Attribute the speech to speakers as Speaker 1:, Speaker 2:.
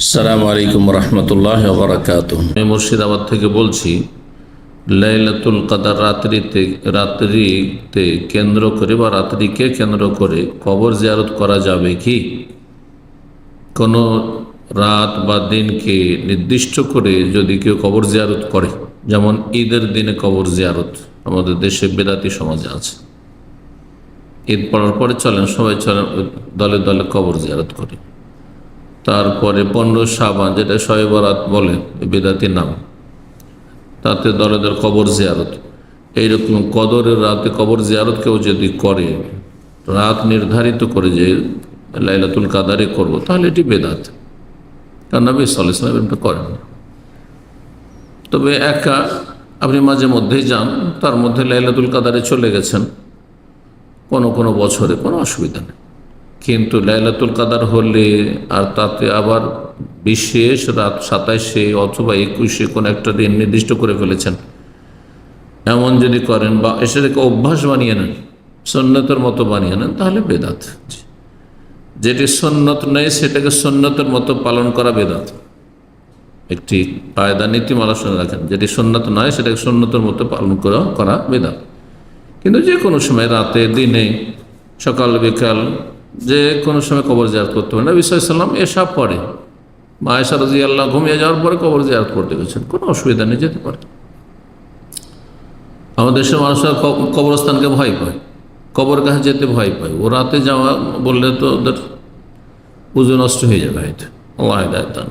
Speaker 1: আসসালামু আলাইকুম রহমতুল্লাহি ওয়া বারাকাতুহু। আমি মুর্শিদাবাদ থেকে বলছি। লাইলাতুল কদর রাত্রিতে কেন্দ্র করে বা রাত্রিকে কেন্দ্র করে কবর জিয়ারত করা যাবে কি? কোনো রাত বা দিনকে নির্দিষ্ট করে যদি কেউ কবর জিয়ারত করে, যেমন ঈদের দিনে কবর জিয়ারত আমাদের দেশে বেদাতি সমাজে আছে। ঈদ পড়ার পরে চলেন, সবাই চলেন, দলে দলে কবর জিয়ারত করে। তারপরে 15 শাবান, যেটা শবে বরাত বলে, বেদাতি নাম, তাতে দলে দলে কবর জিয়ারত। এইরকম কদরের রাতে কবর জিয়ারত কেউ যদি করে, রাত নির্ধারিত করে যে লাইলাতুল কাদারে করব, তাহলে এটি বেদাত, কারণ নবী সাল্লাল্লাহু আলাইহি ওয়াসাল্লাম এটা করেন। তবে একা আপনি মাঝে মধ্যেই যান, তার মধ্যে লাইলাতুল কাদারে চলে গেছেন কোনো কোনো বছরে, কোনো অসুবিধা নেই। কিন্তু লাইলাতুল কাদার হলে আর তাতে আবার বিশেষ রাত 27-এ অথবা 21-এ কোনো একটা দিন নির্দিষ্ট করে ফেলেছেন, এমন যদি করেন বা এটাকে অভ্যাস বানিয়ে নেন, সুন্নতের মতো বানিয়ে নেন, তাহলে বেদাত। যেটি সুন্নত নেই সেটাকে সুন্নতের মতো পালন করা বেদাত। একটি কায়দা নীতিমালা শুনে রাখেন, যেটি সুন্নত নয় সেটাকে সুন্নতের মতো পালন করা বেদাত। কিন্তু যে কোনো সময়, রাতে দিনে, সকাল বিকাল, যে কোনো সময় কবর জিয়ারত করতে পারেন। নবী সাল্লাল্লাহু আলাইহি ওয়াসাল্লাম এসব পরে, আয়েশা রাদিয়াল্লাহু ঘুমিয়ে যাওয়ার পরে কবর জিয়ারত করতে গেছেন, কোনো অসুবিধা নেই, যেতে পারে। আমাদের দেশের মানুষরা কবরস্থানকে ভয় পায়, কবর কাছে যেতে ভয় পায়। ও রাতে যাওয়া বললে তো ওদের উজু নষ্ট হয়ে যাবে হয়তো। আল্লাহ হিদায়াত দান।